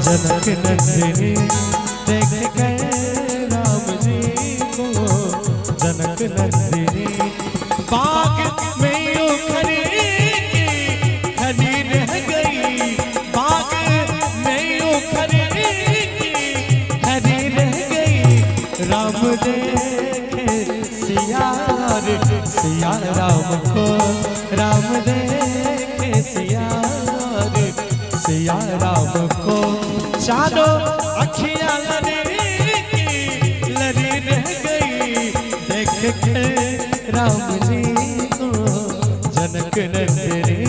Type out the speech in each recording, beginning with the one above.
जनक नंदिनी देख गए राम जी को जनक नंदिनी। बाग में यूं खड़ी खड़ी रह गई, बाग में यूं खड़ी खड़ी रह गई। राम देखे सिया सिया राम को, राम देखे सिया सिया राम को। चारों अखियां लड़ी रह गई देख के राम जी को जनक नंदिनी।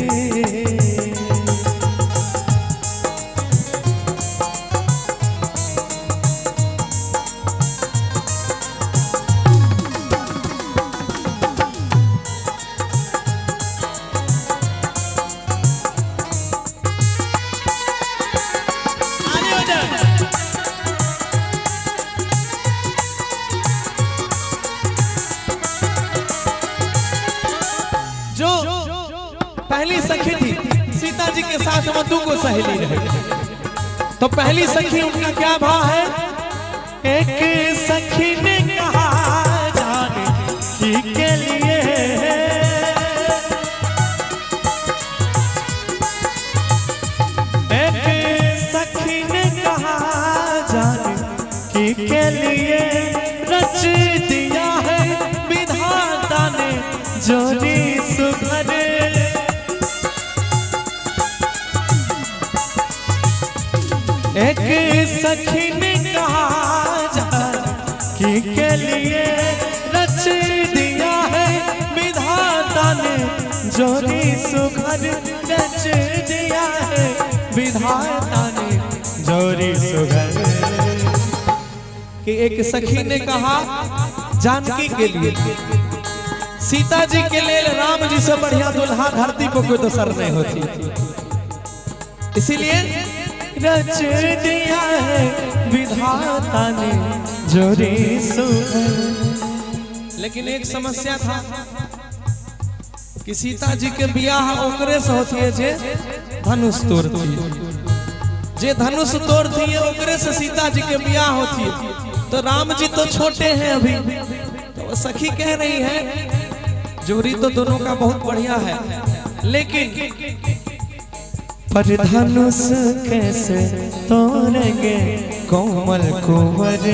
पहली सखी थी सीता जी के साथ मधु को सहेली रहे, तो पहली सखी उनका क्या भाव है? एक सखी ने कहा जाने की के लिए, एक सखी ने कहा जाने की के लिए। रच दिया है विधाता ने जोड़ी सुघर, एक सखी ने कहा जाने के लिए। रच दिया है विधाता ने जोड़ी सुघर, रच दिया है विधाता ने जोड़ी सुघर। कि एक सखी ने कहा जानकी के लिए, सीता जी के लिए राम जी से बढ़िया दुल्हा धरती पर कोई दूसर नहीं होती, इसीलिए रच दिया है विधाता ने जोड़ी सुघर। लेकिन एक समस्या था कि सीता जी के बियाह ओकरे से होती है जे धनुष तोड़ती है, जे धनुष तोड़ती है ओकरे से सीता जी के बियाह होती है। तो राम जी तो छोटे हैं अभी, तो वो सखी कह रही है जोड़ी तो दोनों का बहुत बढ़िया है, लेकिन पर धनुष कैसे तोड़ेंगे कोमल कुंवर।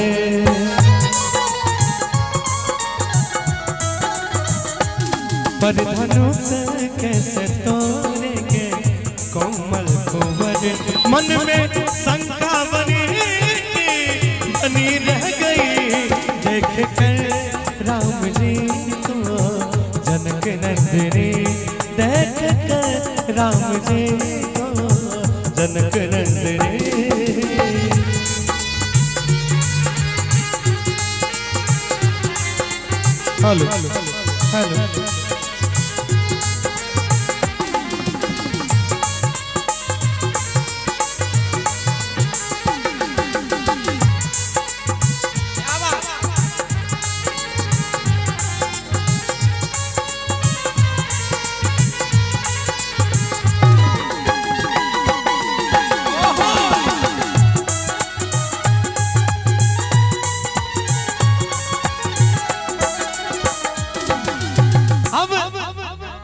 पर धनुष कैसे तोड़ेंगे कोमल कुंवर। मन में शंका बनी रह गई देख कर राम जी को जनक नंदिनी, देख कर राम जी जनक नंदिनी। हेलो हेलो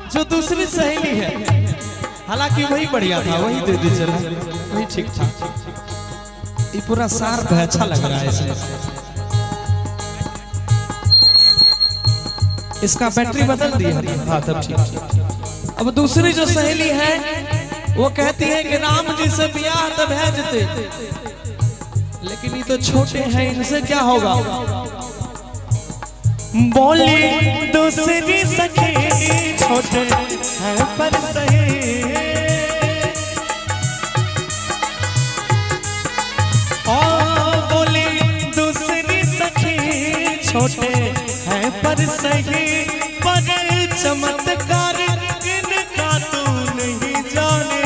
जो दूसरी सहेली है, हालांकि वही बढ़िया था, वही दे दी चला, वही ठीक था। ये पूरा सार अच्छा लग रहा है इसमें। इसका बैटरी बदल दिया, हाँ तब ठीक। अब दूसरी जो सहेली है वो कहती है कि राम जी से ब्याह तब है जते, लेकिन ये तो छोटे हैं, इनसे क्या होगा? बोली दूसरी सखी छोटे हैं पर सही, बोली दूसरी सखी छोटे हैं पर सही, पर चमत्कार इनका तू नहीं जानती।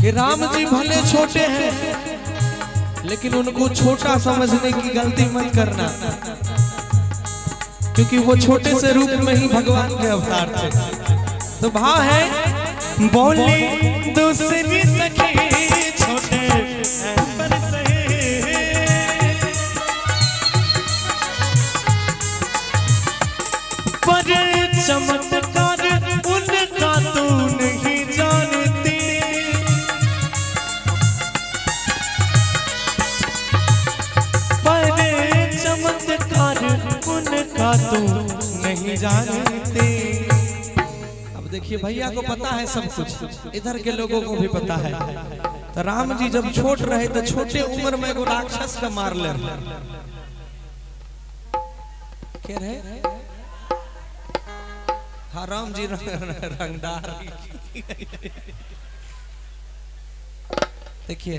कि राम जी भले छोटे हैं, लेकिन उनको छोटा समझने की गलती मत करना, क्योंकि वो छोटे से रूप में ही भगवान के अवतार थे। तो भाव है बोली दूसरी सखी छोटे पर सहे, पर चमत्कार उनका तू नहीं जानती, पर चमत्कार उनका तू नहीं जानती। अब देखिए भैया को पता है सब कुछ, इधर के लोगों को भी पता है। तो राम जी जब छोट रहे तो छोटे उम्र में एगो राक्षस का मार ले क्या रहे। हाँ राम जी रंगदार। देखिए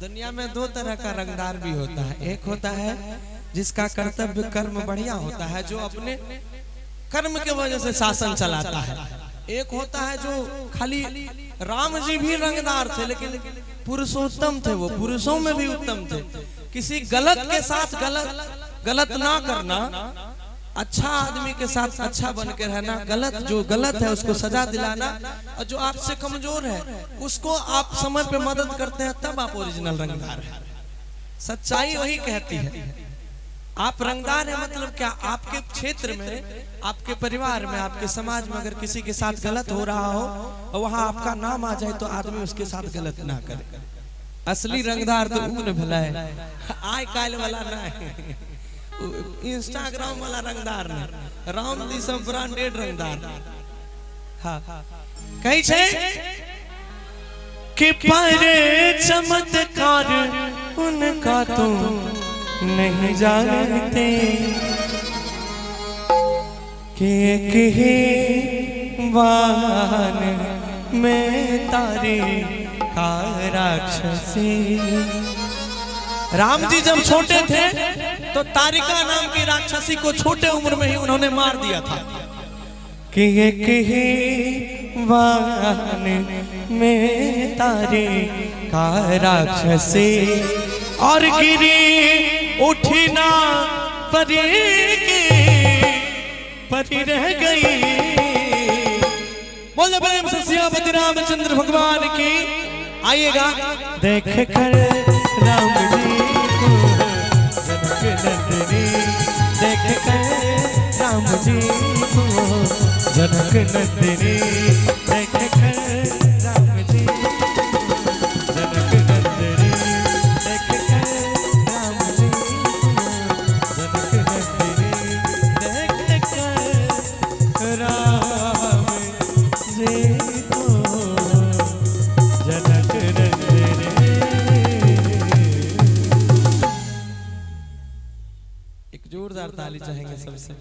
दुनिया में दो तरह का रंगदार भी होता है, एक होता है जिसका कर्तव्य कर्म बढ़िया होता है, जो अपने कर्म के वजह से शासन चलाता है। एक होता है जो खाली, राम जी भी रंगदार थे लेकिन पुरुषोत्तम थे, वो पुरुषों में भी उत्तम थे। किसी गलत के साथ गलत ना करना, अच्छा आदमी के साथ अच्छा बन के रहना, गलत जो गलत है उसको सजा दिलाना, और जो आपसे कमजोर है उसको आप समय पे मदद करते हैं, तब आप ओरिजिनल रंगदार हैं। सच्चाई वही कहती है। आप रंगदार है मतलब क्या, आपके क्षेत्र में, आपके परिवार में, आपके समाज में अगर किसी के साथ गलत हो रहा हो और वहां आपका नाम आ जाए तो आदमी उसके साथ गलत ना करे। असली रंगदार तो ऊन भला है, आय काल वाला ना है, इंस्टाग्राम वाला रंगदार नहीं, राम दी सब ब्रांडेड रंगदार। हाँ कही छे कि पर चमत्कार उनका तो नहीं जानते, कि एक ही वाहन में तारे का राक्षसी। राम जी जब छोटे थे तो तारिका नाम की राक्षसी को छोटे उम्र में ही उन्होंने मार दिया था। कि एक ही वाहन में तारे का राक्षसी, और गिरी उठी ना परी रह गई। बोले प्रेम से सियापति रामचंद्र भगवान की। आइएगा देख कर राम जी को जनक नंदिनी, देख कर राम जी को जनक नंदिनी, देख कर राम जी जनक नंदिनी, देख कर राम जी जनक नंदिनी, देख कर राम जी को जनक नंदिनी। एक जोरदार ताली चाहेंगे सबसे।